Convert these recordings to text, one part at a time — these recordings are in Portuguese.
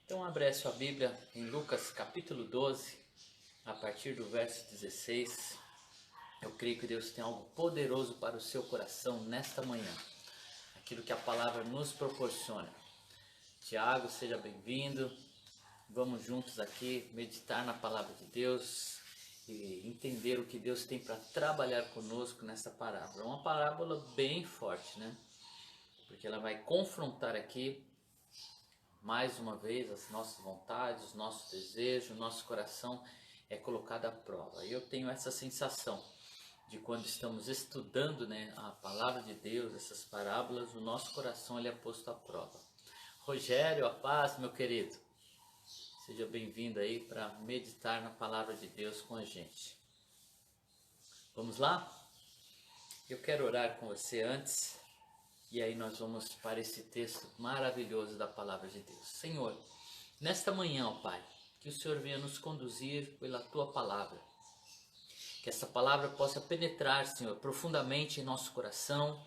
Então abre a sua Bíblia em Lucas capítulo 12, a partir do verso 16. Eu creio que Deus tem algo poderoso para o seu coração nesta manhã. Aquilo que a palavra nos proporciona. Tiago, seja bem-vindo. Vamos juntos aqui meditar na palavra de Deus e entender o que Deus tem para trabalhar conosco nessa parábola. É uma parábola bem forte, né? Porque ela vai confrontar aqui mais uma vez as nossas vontades, os nossos desejos, o nosso coração é colocado à prova. E eu tenho essa sensação de quando estamos estudando, né, a palavra de Deus, essas parábolas, o nosso coração ele é posto à prova. Rogério, a paz, meu querido. Seja bem-vindo aí para meditar na palavra de Deus com a gente. Vamos lá? Eu quero orar com você antes. E aí nós vamos para esse texto maravilhoso da palavra de Deus. Senhor, nesta manhã, ó Pai, que o Senhor venha nos conduzir pela Tua palavra. Que essa palavra possa penetrar, Senhor, profundamente em nosso coração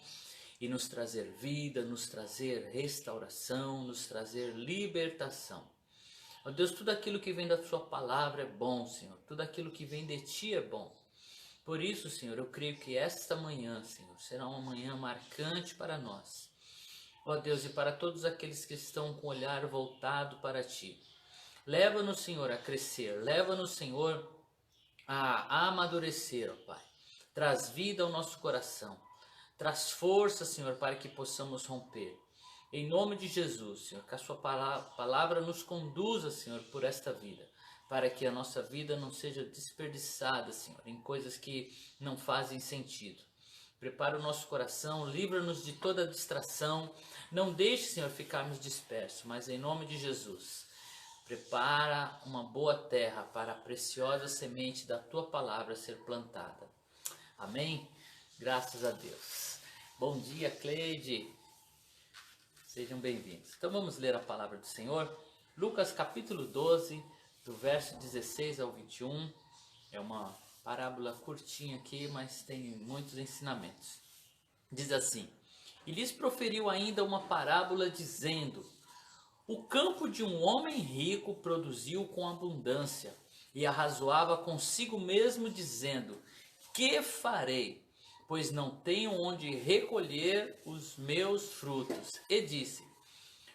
e nos trazer vida, nos trazer restauração, nos trazer libertação. Ó Deus, tudo aquilo que vem da Sua palavra é bom, Senhor. Tudo aquilo que vem de Ti é bom. Por isso, Senhor, eu creio que esta manhã, Senhor, será uma manhã marcante para nós. Ó Deus, e para todos aqueles que estão com o olhar voltado para Ti. Leva-nos, Senhor, a crescer. Leva-nos, Senhor, a amadurecer, ó Pai. Traz vida ao nosso coração. Traz força, Senhor, para que possamos romper. Em nome de Jesus, Senhor, que a Sua palavra nos conduza, Senhor, por esta vida. Para que a nossa vida não seja desperdiçada, Senhor, em coisas que não fazem sentido. Prepara o nosso coração, livra-nos de toda distração. Não deixe, Senhor, ficarmos dispersos, mas em nome de Jesus, prepara uma boa terra para a preciosa semente da Tua palavra ser plantada. Amém? Graças a Deus. Bom dia, Cleide. Sejam bem-vindos. Então vamos ler a palavra do Senhor. Lucas capítulo 12, do verso 16 ao 21, é uma parábola curtinha aqui, mas tem muitos ensinamentos. Diz assim: E lhes proferiu ainda uma parábola dizendo: O campo de um homem rico produziu com abundância, e arrazoava consigo mesmo dizendo: Que farei? Pois não tenho onde recolher os meus frutos. E disse: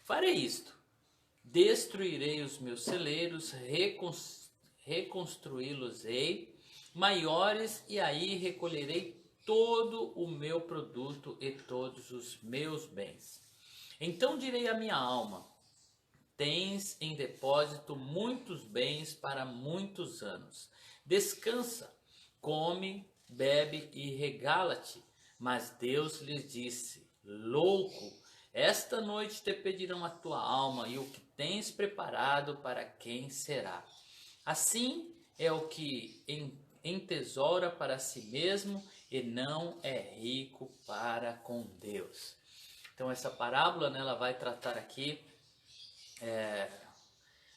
Farei isto. Destruirei os meus celeiros, reconstruí-los-ei maiores, e aí recolherei todo o meu produto e todos os meus bens. Então direi à minha alma: Tens em depósito muitos bens para muitos anos. Descansa, come, bebe e regala-te. Mas Deus lhes disse: Louco, esta noite te pedirão a tua alma, e o que tens preparado para quem será? Assim é o que entesoura para si mesmo e não é rico para com Deus. Então essa parábola, né, ela vai tratar aqui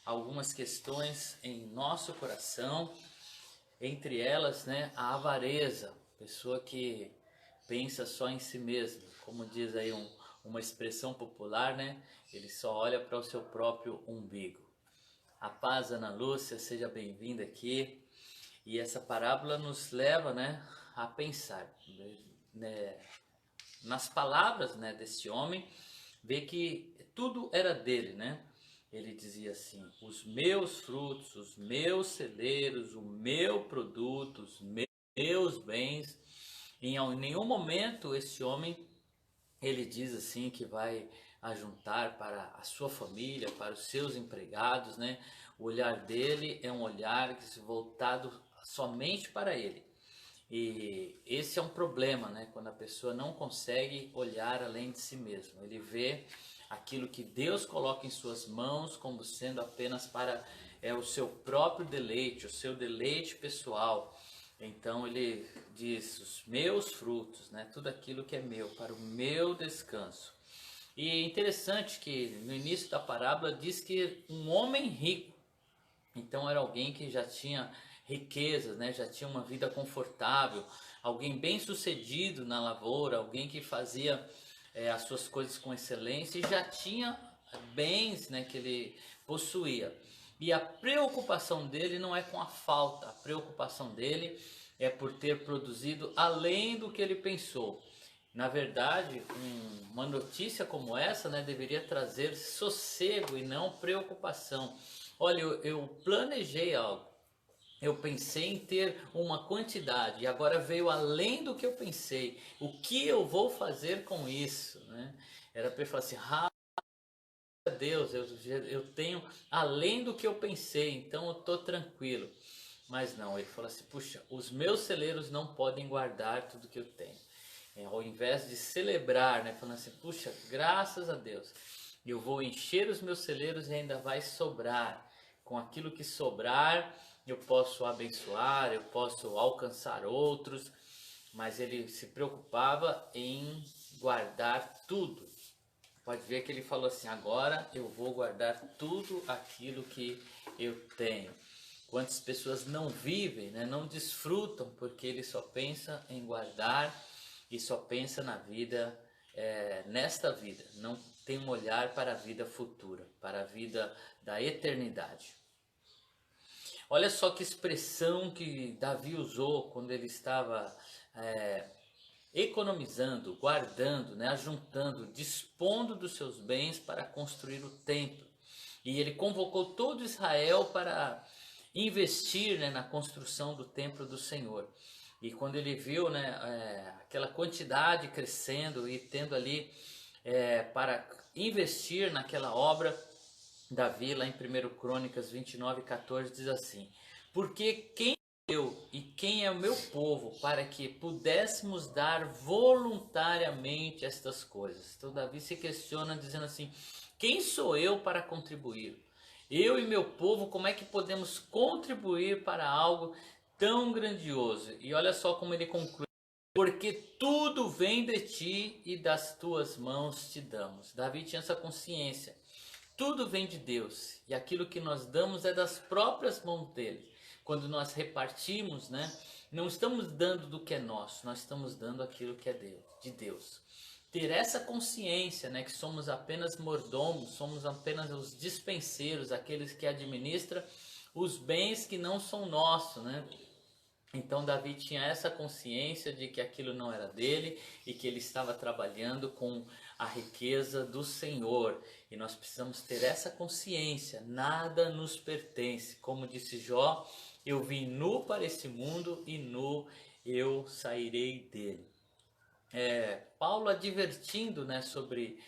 algumas questões em nosso coração, entre elas, né, a avareza, pessoa que pensa só em si mesmo, como diz aí uma expressão popular, né? Ele só olha para o seu próprio umbigo. A paz, Ana Lúcia, seja bem-vinda aqui. E essa parábola nos leva, né, a pensar, né, nas palavras, né, desse homem, ver que tudo era dele, né? Ele dizia assim: os meus frutos, os meus celeiros, o meu produto, os meus bens. Em nenhum momento esse homem ele diz assim que vai ajuntar para a sua família, para os seus empregados, né? O olhar dele é um olhar voltado somente para ele. E esse é um problema, né? Quando a pessoa não consegue olhar além de si mesmo. Ele vê aquilo que Deus coloca em suas mãos como sendo apenas para o seu próprio deleite, o seu deleite pessoal. Então ele diz: os meus frutos, né? Tudo aquilo que é meu, para o meu descanso. E é interessante que no início da parábola diz que um homem rico, então era alguém que já tinha riquezas, né? Já tinha uma vida confortável, alguém bem sucedido na lavoura, alguém que fazia as suas coisas com excelência e já tinha bens, né, que ele possuía. E a preocupação dele não é com a falta, a preocupação dele é por ter produzido além do que ele pensou. Na verdade, uma notícia como essa, né, deveria trazer sossego e não preocupação. Olha, eu planejei algo, eu pensei em ter uma quantidade e agora veio além do que eu pensei. O que eu vou fazer com isso, né? Era para ele falar assim, Deus, eu tenho além do que eu pensei, então eu estou tranquilo. Mas não, ele falou assim, puxa, os meus celeiros não podem guardar tudo que eu tenho. Ao invés de celebrar, né, falando assim, puxa, graças a Deus, eu vou encher os meus celeiros e ainda vai sobrar. Com aquilo que sobrar, eu posso abençoar, eu posso alcançar outros, mas ele se preocupava em guardar tudo. Pode ver que ele falou assim, agora eu vou guardar tudo aquilo que eu tenho. Quantas pessoas não vivem, né, não desfrutam, porque ele só pensa em guardar e só pensa na vida, nesta vida. Não tem um olhar para a vida futura, para a vida da eternidade. Olha só que expressão que Davi usou quando ele estava economizando, guardando, né, ajuntando, dispondo dos seus bens para construir o templo. E ele convocou todo Israel para investir, né, na construção do templo do Senhor. E quando ele viu, né, aquela quantidade crescendo e tendo ali para investir naquela obra, Davi, lá em 1 Crônicas 29:14, diz assim: porque quem eu e quem é o meu povo para que pudéssemos dar voluntariamente estas coisas. Então Davi se questiona dizendo assim, quem sou eu para contribuir? Eu e meu povo, como é que podemos contribuir para algo tão grandioso? E olha só como ele conclui, porque tudo vem de ti e das tuas mãos te damos. Davi tinha essa consciência, tudo vem de Deus e aquilo que nós damos é das próprias mãos dele. Quando nós repartimos, né, não estamos dando do que é nosso, nós estamos dando aquilo que é de Deus. Ter essa consciência, né, que somos apenas mordomos, somos apenas os dispenseiros, aqueles que administram os bens que não são nossos, né? Então Davi tinha essa consciência de que aquilo não era dele e que ele estava trabalhando com a riqueza do Senhor. E nós precisamos ter essa consciência, nada nos pertence. Como disse Jó, eu vim nu para esse mundo e nu eu sairei dele. Paulo advertindo, né, sobre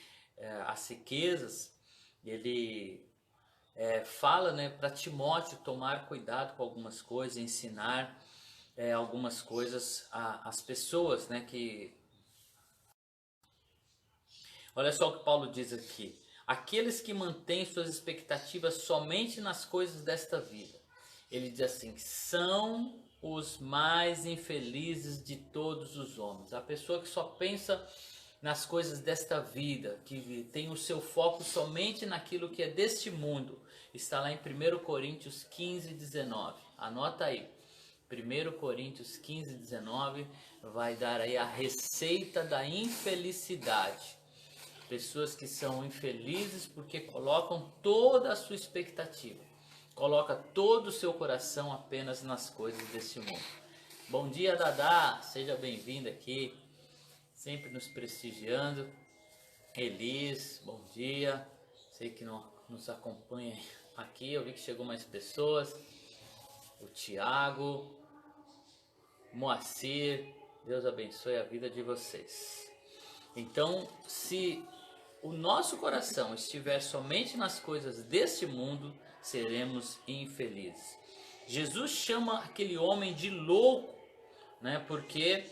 as riquezas, ele fala, né, para Timóteo tomar cuidado com algumas coisas, ensinar algumas coisas às pessoas, né, que... Olha só o que Paulo diz aqui. Aqueles que mantêm suas expectativas somente nas coisas desta vida. Ele diz assim, são os mais infelizes de todos os homens. A pessoa que só pensa nas coisas desta vida, que tem o seu foco somente naquilo que é deste mundo. Está lá em 1 Coríntios 15:19. Anota aí. 1 Coríntios 15:19 vai dar aí a receita da infelicidade. Pessoas que são infelizes porque colocam toda a sua expectativa, coloca todo o seu coração apenas nas coisas desse mundo. Bom dia, Dadá, seja bem-vinda aqui, sempre nos prestigiando. Elis, bom dia, sei que não nos acompanha aqui, eu vi que chegou mais pessoas. O Tiago, Moacir, Deus abençoe a vida de vocês. Então, se o nosso coração estiver somente nas coisas deste mundo, seremos infelizes. Jesus chama aquele homem de louco, né? Porque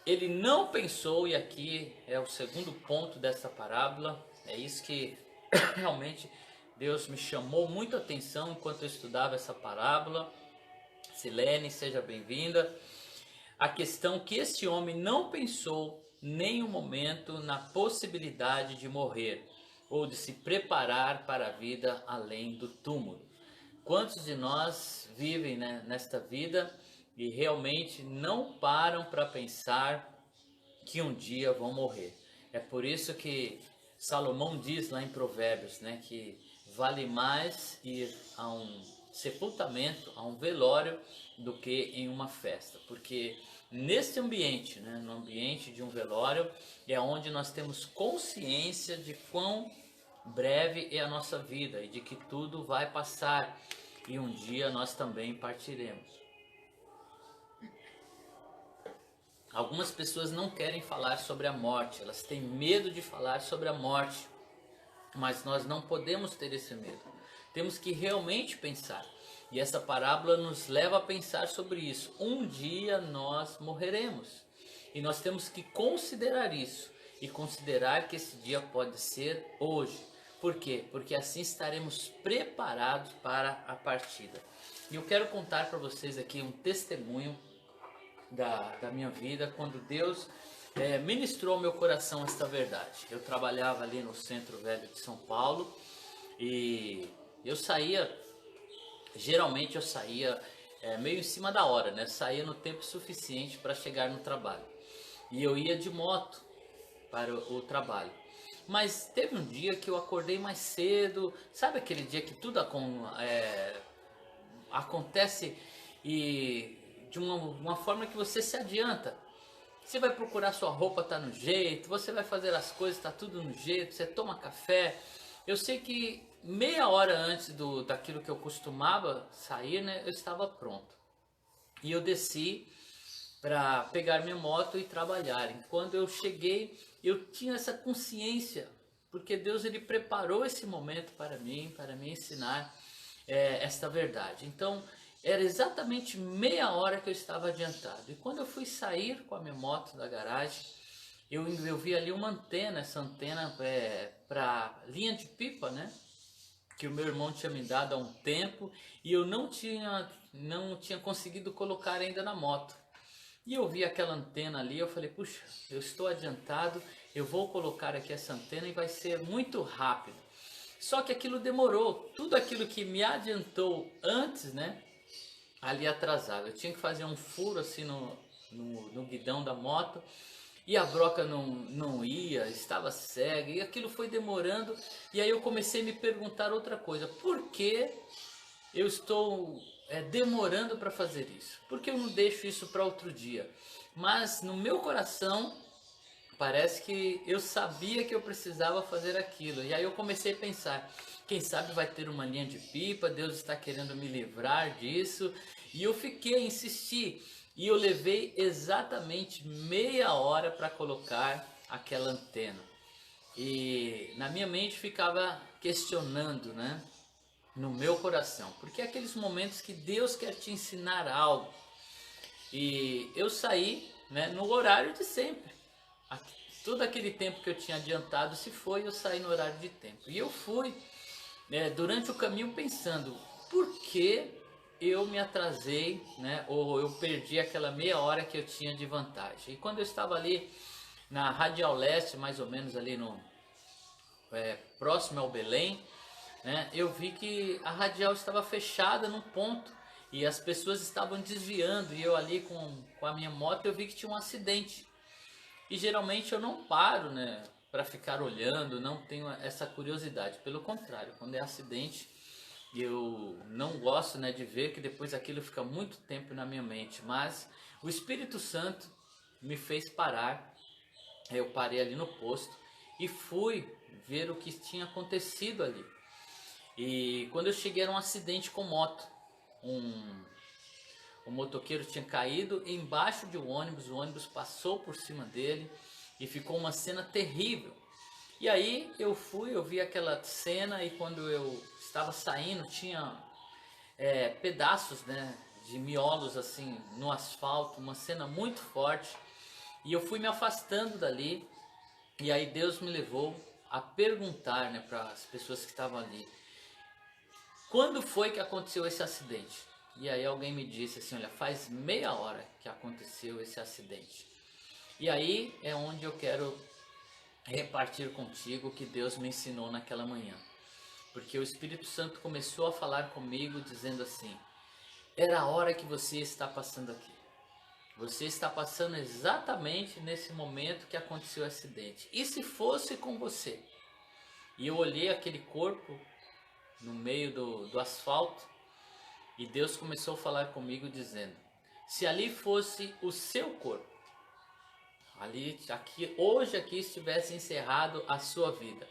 ele não pensou, e aqui é o segundo ponto dessa parábola, é isso que realmente Deus me chamou muita atenção enquanto eu estudava essa parábola. Silene, seja bem-vinda. A questão que este homem não pensou nem um momento na possibilidade de morrer ou de se preparar para a vida além do túmulo. Quantos de nós vivem, né, nesta vida e realmente não param para pensar que um dia vão morrer? É por isso que Salomão diz lá em Provérbios, né, que vale mais ir a um sepultamento, a um velório, do que em uma festa, porque nesse ambiente, né, no ambiente de um velório, é onde nós temos consciência de quão breve é a nossa vida e de que tudo vai passar e um dia nós também partiremos. Algumas pessoas não querem falar sobre a morte, elas têm medo de falar sobre a morte, mas nós não podemos ter esse medo. Temos que realmente pensar. E essa parábola nos leva a pensar sobre isso. Um dia nós morreremos. E nós temos que considerar isso. E considerar que esse dia pode ser hoje. Por quê? Porque assim estaremos preparados para a partida. E eu quero contar para vocês aqui um testemunho da minha vida, quando Deus ministrou ao meu coração esta verdade. Eu trabalhava ali no Centro Velho de São Paulo e eu saía, geralmente eu saía meio em cima da hora, né? Saía no tempo suficiente para chegar no trabalho. E eu ia de moto para o trabalho. Mas teve um dia que eu acordei mais cedo, sabe aquele dia que tudo acontece e de uma forma que você se adianta. Você vai procurar sua roupa, tá no jeito, você vai fazer as coisas, tá tudo no jeito, você toma café. Eu sei que meia hora antes daquilo que eu costumava sair, né, eu estava pronto. E eu desci para pegar minha moto e trabalhar. E quando eu cheguei, eu tinha essa consciência, porque Deus ele preparou esse momento para mim ensinar esta verdade. Então, era exatamente meia hora que eu estava adiantado. E quando eu fui sair com a minha moto da garagem, eu vi ali uma antena, essa antena para linha de pipa, né? Que o meu irmão tinha me dado há um tempo e eu não tinha conseguido colocar ainda na moto. E eu vi aquela antena ali, eu falei, puxa, eu estou adiantado, eu vou colocar aqui essa antena e vai ser muito rápido. Só que aquilo demorou, tudo aquilo que me adiantou antes, né? Ali atrasado, eu tinha que fazer um furo assim no guidão da moto e a broca não ia, estava cega e aquilo foi demorando. E aí eu comecei a me perguntar outra coisa: por que eu estou demorando para fazer isso? Por que eu não deixo isso para outro dia? Mas no meu coração parece que eu sabia que eu precisava fazer aquilo. E aí eu comecei a pensar, quem sabe vai ter uma linha de pipa, Deus está querendo me livrar disso. E eu fiquei a insistir. E eu levei exatamente meia hora para colocar aquela antena. E na minha mente ficava questionando, né? No meu coração. Porque é aqueles momentos que Deus quer te ensinar algo. E eu saí, né, no horário de sempre. Todo aquele tempo que eu tinha adiantado se foi, eu saí no horário de tempo. E eu fui, durante o caminho pensando, por que eu me atrasei, né, ou eu perdi aquela meia hora que eu tinha de vantagem. E quando eu estava ali na Radial Leste, mais ou menos ali próximo ao Belém, né, eu vi que a radial estava fechada num ponto e as pessoas estavam desviando, e eu ali com a minha moto eu vi que tinha um acidente. E geralmente eu não paro, né, para ficar olhando, não tenho essa curiosidade. Pelo contrário, quando é acidente, eu não gosto, né, de ver, que depois aquilo fica muito tempo na minha mente. Mas o Espírito Santo me fez parar. Eu parei ali no posto e fui ver o que tinha acontecido ali. E quando eu cheguei era um acidente com moto. O motoqueiro tinha caído embaixo de um ônibus, o ônibus passou por cima dele e ficou uma cena terrível. E aí eu vi aquela cena, e quando eu estava saindo tinha pedaços, né, de miolos assim no asfalto, uma cena muito forte. E eu fui me afastando dali, e aí Deus me levou a perguntar, né, para as pessoas que estavam ali, quando foi que aconteceu esse acidente? E aí alguém me disse assim, olha, faz meia hora que aconteceu esse acidente. E aí é onde eu quero repartir contigo o que Deus me ensinou naquela manhã. Porque o Espírito Santo começou a falar comigo dizendo assim, era a hora que você está passando aqui. Você está passando exatamente nesse momento que aconteceu o acidente. E se fosse com você? E eu olhei aquele corpo no meio do asfalto e Deus começou a falar comigo dizendo: se ali fosse o seu corpo, ali, aqui, hoje aqui estivesse encerrado a sua vida,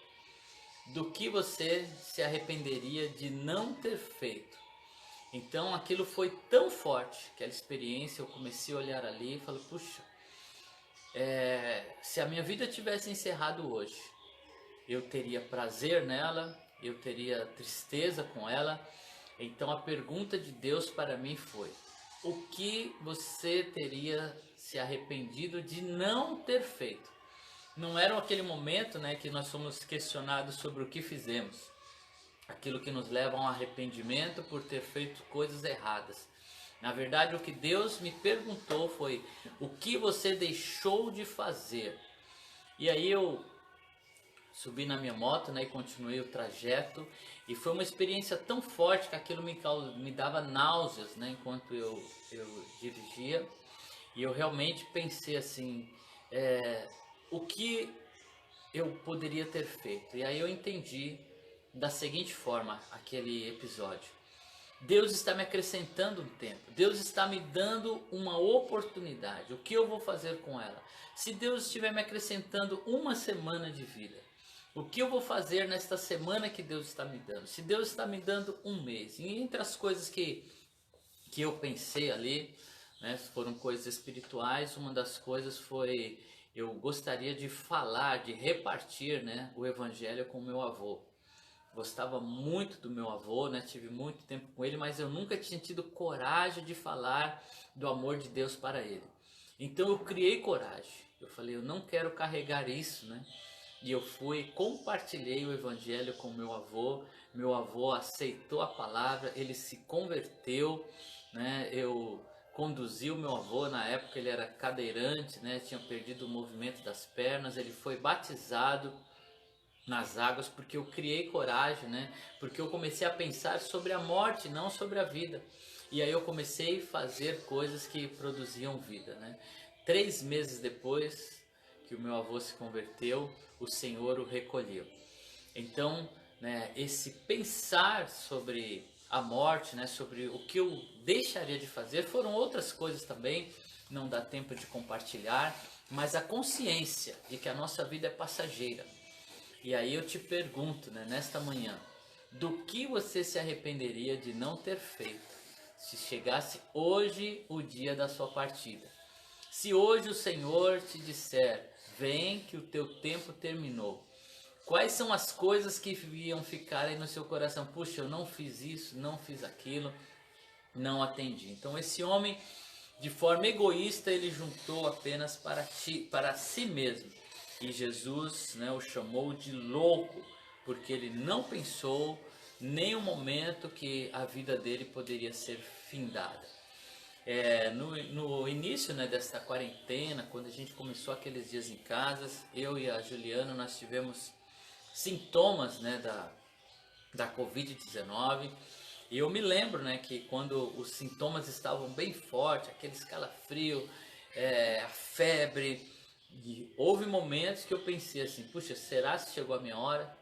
do que você se arrependeria de não ter feito? Então aquilo foi tão forte, aquela experiência, eu comecei a olhar ali e falei, puxa, se a minha vida tivesse encerrado hoje, eu teria prazer nela, eu teria tristeza com ela. Então a pergunta de Deus para mim foi: o que você teria se arrependido de não ter feito? Não era aquele momento, né, que nós somos questionados sobre o que fizemos, aquilo que nos leva a um arrependimento por ter feito coisas erradas. Na verdade, o que Deus me perguntou foi: o que você deixou de fazer? E aí eu subi na minha moto, né, e continuei o trajeto, e foi uma experiência tão forte que aquilo me dava náuseas, né, enquanto eu dirigia. E eu realmente pensei assim, o que eu poderia ter feito? E aí eu entendi da seguinte forma aquele episódio: Deus está me acrescentando um tempo, Deus está me dando uma oportunidade. O que eu vou fazer com ela? Se Deus estiver me acrescentando uma semana de vida, o que eu vou fazer nesta semana que Deus está me dando? Se Deus está me dando um mês, e entre as coisas que eu pensei ali, né, foram coisas espirituais. Uma das coisas foi: eu gostaria de falar, de repartir, né, o evangelho com o meu avô. Gostava muito do meu avô, né, tive muito tempo com ele, mas eu nunca tinha tido coragem de falar do amor de Deus para ele. Então eu criei coragem, eu falei, eu não quero carregar isso, né? E eu fui, compartilhei o evangelho com meu avô aceitou a palavra, ele se converteu, né? Eu conduzi o meu avô, na época ele era cadeirante, né? Tinha perdido o movimento das pernas, ele foi batizado nas águas porque eu criei coragem, né? Porque eu comecei a pensar sobre a morte, não sobre a vida. E aí eu comecei a fazer coisas que produziam vida, né? 3 meses depois que o meu avô se converteu, o Senhor o recolheu. Então, né, esse pensar sobre a morte, né, sobre o que eu deixaria de fazer, foram outras coisas também, não dá tempo de compartilhar, mas a consciência de que a nossa vida é passageira. E aí eu te pergunto, né, nesta manhã, do que você se arrependeria de não ter feito se chegasse hoje o dia da sua partida? Se hoje o Senhor te disser, vem que o teu tempo terminou, quais são as coisas que iam ficar aí no seu coração? Puxa, eu não fiz isso, não fiz aquilo, não atendi. Então esse homem, de forma egoísta, ele juntou apenas para si mesmo. E Jesus, né, o chamou de louco, porque ele não pensou nem um momento que a vida dele poderia ser findada. No início, né, desta quarentena, quando a gente começou aqueles dias em casa, eu e a Juliana, nós tivemos sintomas, né, da Covid-19. E eu me lembro, né, que quando os sintomas estavam bem fortes, aquele calafrio, a febre, e houve momentos que eu pensei assim, puxa, será que chegou a minha hora?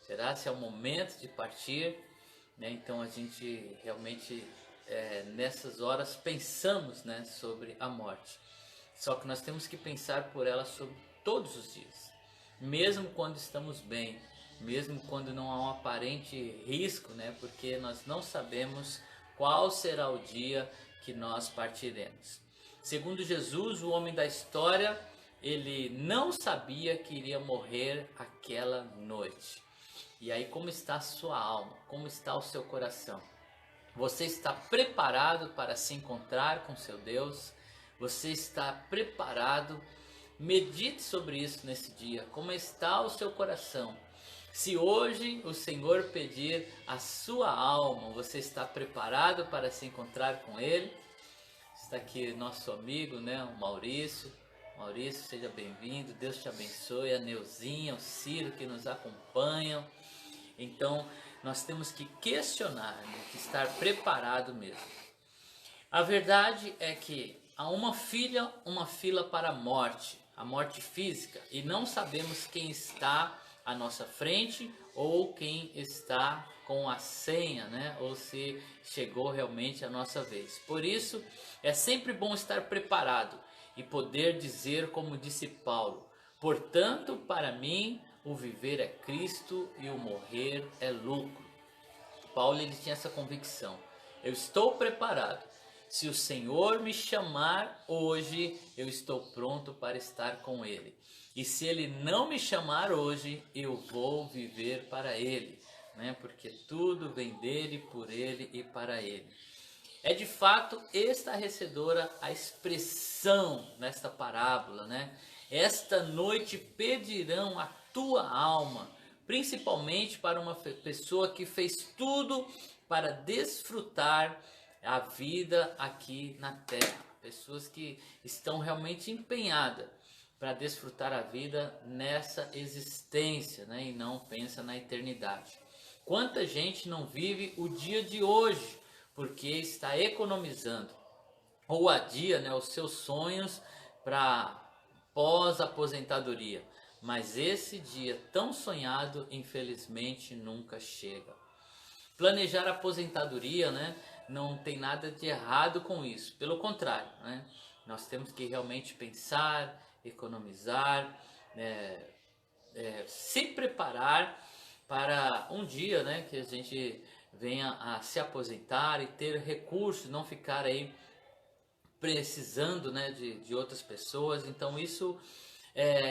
Será que é o momento de partir? Né? Então a gente realmente, nessas horas, pensamos, né, sobre a morte. Só que nós temos que pensar por ela sobre todos os dias. Mesmo quando estamos bem, mesmo quando não há um aparente risco, né, porque nós não sabemos qual será o dia que nós partiremos. Segundo Jesus, o homem da história, ele não sabia que iria morrer aquela noite. E aí, como está a sua alma? Como está o seu coração? Você está preparado para se encontrar com seu Deus? Você está preparado? Medite sobre isso nesse dia. Como está o seu coração? Se hoje o Senhor pedir a sua alma, você está preparado para se encontrar com Ele? Está aqui nosso amigo, né, o Maurício. Maurício, seja bem-vindo, Deus te abençoe, a Neuzinha, o Ciro que nos acompanham. Então, nós temos que questionar, né, que estar preparado mesmo. A verdade é que há uma fila para a morte física, e não sabemos quem está à nossa frente ou quem está com a senha, né? Ou se chegou realmente a nossa vez. Por isso, é sempre bom estar preparado e poder dizer, como disse Paulo: portanto, para mim, o viver é Cristo e o morrer é lucro. Paulo, ele tinha essa convicção: eu estou preparado. Se o Senhor me chamar hoje, eu estou pronto para estar com Ele. E se Ele não me chamar hoje, eu vou viver para Ele, né? Porque tudo vem dele, por Ele e para Ele. É de fato estarrecedora a expressão nesta parábola, né? Esta noite pedirão a tua alma, principalmente para uma pessoa que fez tudo para desfrutar a vida aqui na terra. Pessoas que estão realmente empenhadas para desfrutar a vida nessa existência, né? E não pensa na eternidade. Quanta gente não vive o dia de hoje porque está economizando ou adia, né, os seus sonhos para pós-aposentadoria. Mas esse dia tão sonhado, infelizmente, nunca chega. Planejar a aposentadoria, né, não tem nada de errado com isso. Pelo contrário, né, nós temos que realmente pensar, economizar, se preparar para um dia, né, que a gente venha a se aposentar e ter recursos, não ficar aí precisando, né, de outras pessoas. Então isso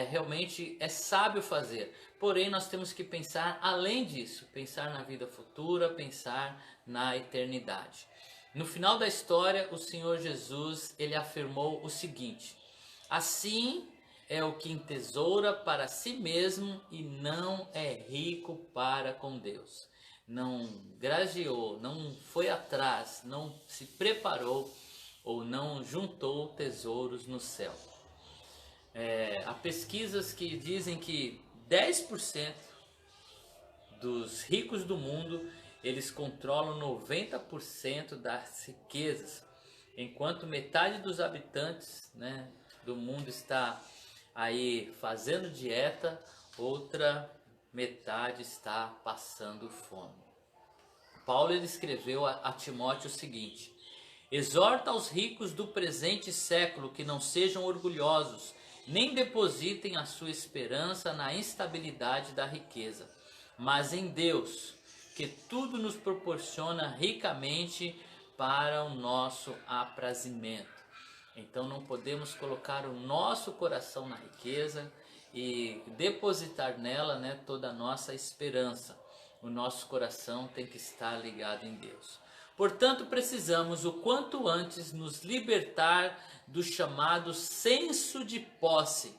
realmente é sábio fazer. Porém, nós temos que pensar além disso, pensar na vida futura, pensar na eternidade. No final da história, o Senhor Jesus, ele afirmou o seguinte: assim é o que entesoura para si mesmo e não é rico para com Deus. Não grajeou, não foi atrás, não se preparou ou não juntou tesouros no céu. Há pesquisas que dizem que 10% dos ricos do mundo, eles controlam 90% das riquezas, enquanto metade dos habitantes, né, do mundo está aí fazendo dieta, outra metade está passando fome. Paulo, ele escreveu a Timóteo o seguinte: exorta aos ricos do presente século que não sejam orgulhosos, nem depositem a sua esperança na instabilidade da riqueza, mas em Deus, que tudo nos proporciona ricamente para o nosso aprazimento. Então não podemos colocar o nosso coração na riqueza e depositar nela, né, toda a nossa esperança. O nosso coração tem que estar ligado em Deus. Portanto, precisamos o quanto antes nos libertar do chamado senso de posse,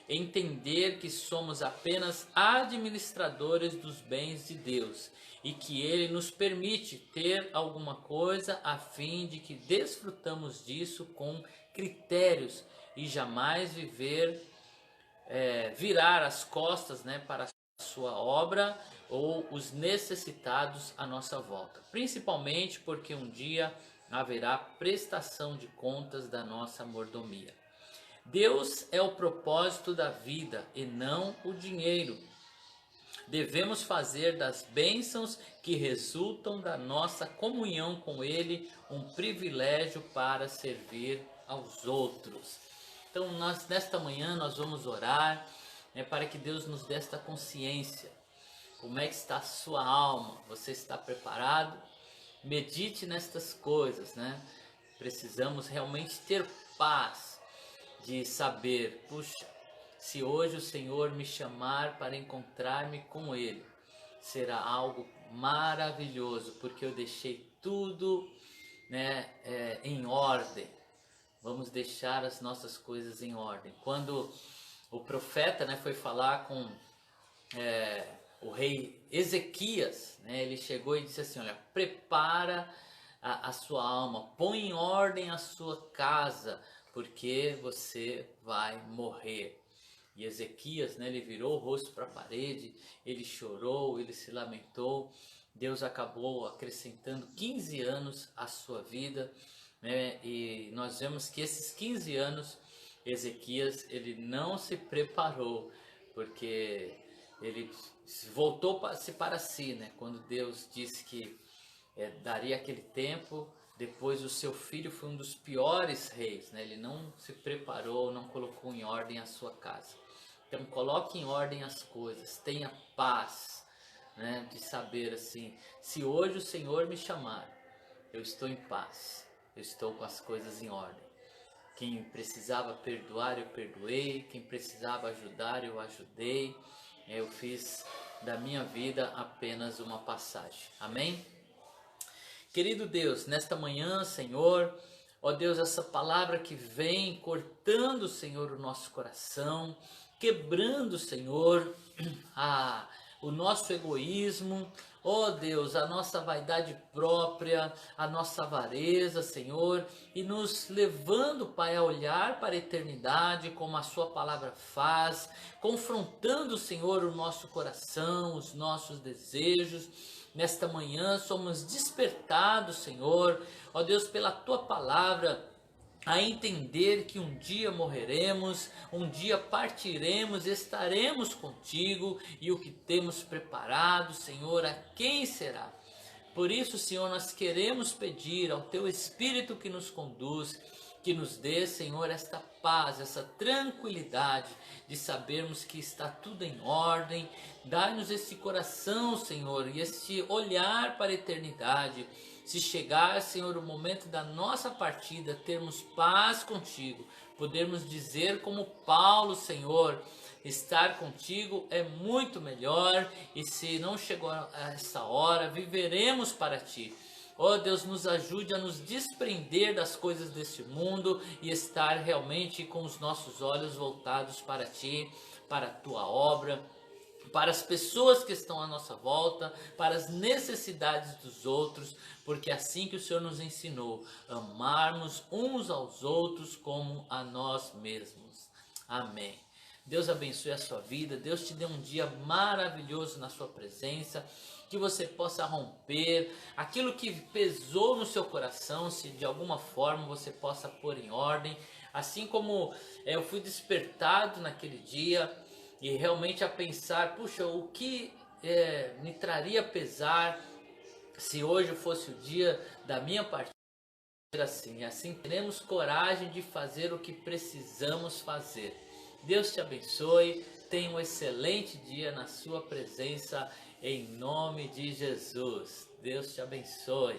entender que somos apenas administradores dos bens de Deus e que Ele nos permite ter alguma coisa a fim de que desfrutamos disso com critérios e jamais virar as costas, né, para a sua obra ou os necessitados à nossa volta, principalmente porque um dia haverá prestação de contas da nossa mordomia. Deus é o propósito da vida e não o dinheiro. Devemos fazer das bênçãos que resultam da nossa comunhão com Ele um privilégio para servir aos outros. Então, nesta manhã nós vamos orar, para que Deus nos dê esta consciência. Como é que está a sua alma? Você está preparado? Medite nestas coisas, né? Precisamos realmente ter paz de saber, puxa, se hoje o Senhor me chamar para encontrar-me com Ele, será algo maravilhoso, porque eu deixei tudo, né, em ordem. Vamos deixar as nossas coisas em ordem. Quando o profeta, né, foi falar com o rei Ezequias, né, ele chegou e disse assim: olha, prepara a sua alma, põe em ordem a sua casa, porque você vai morrer. E Ezequias, né, ele virou o rosto para a parede, ele chorou, ele se lamentou. Deus acabou acrescentando 15 anos à sua vida, né, e nós vemos que esses 15 anos Ezequias, ele não se preparou, porque ele voltou-se para si, né? Quando Deus disse que daria aquele tempo. Depois o seu filho foi um dos piores reis, né? Ele não se preparou, não colocou em ordem a sua casa. Então coloque em ordem as coisas, tenha paz, né? De saber assim, se hoje o Senhor me chamar, eu estou em paz, eu estou com as coisas em ordem. Quem precisava perdoar, eu perdoei. Quem precisava ajudar, eu ajudei. Eu fiz da minha vida apenas uma passagem. Amém? Querido Deus, nesta manhã, Senhor, ó Deus, essa palavra que vem cortando, Senhor, o nosso coração, quebrando, Senhor, o nosso egoísmo, ó Deus, a nossa vaidade própria, a nossa avareza, Senhor, e nos levando, Pai, a olhar para a eternidade, como a sua palavra faz, confrontando, Senhor, o nosso coração, os nossos desejos. Nesta manhã somos despertados, Senhor, ó Deus, pela tua palavra, a entender que um dia morreremos, um dia partiremos, estaremos contigo, e o que temos preparado, Senhor, a quem será? Por isso, Senhor, nós queremos pedir ao teu Espírito que nos conduz, que nos dê, Senhor, esta paz, essa tranquilidade de sabermos que está tudo em ordem. Dá-nos esse coração, Senhor, e esse olhar para a eternidade. Se chegar, Senhor, o momento da nossa partida, termos paz contigo, podermos dizer como Paulo, Senhor, estar contigo é muito melhor, e se não chegou a essa hora, viveremos para ti. Ó Deus, nos ajude a nos desprender das coisas deste mundo e estar realmente com os nossos olhos voltados para ti, para a tua obra, para as pessoas que estão à nossa volta, para as necessidades dos outros, porque é assim que o Senhor nos ensinou, amarmos uns aos outros como a nós mesmos. Amém. Deus abençoe a sua vida, Deus te dê um dia maravilhoso na sua presença, que você possa romper aquilo que pesou no seu coração, se de alguma forma você possa pôr em ordem, assim como eu fui despertado naquele dia, e realmente a pensar, puxa, o que me traria pesar se hoje fosse o dia da minha partida assim. E assim teremos coragem de fazer o que precisamos fazer. Deus te abençoe, tenha um excelente dia na sua presença, em nome de Jesus. Deus te abençoe.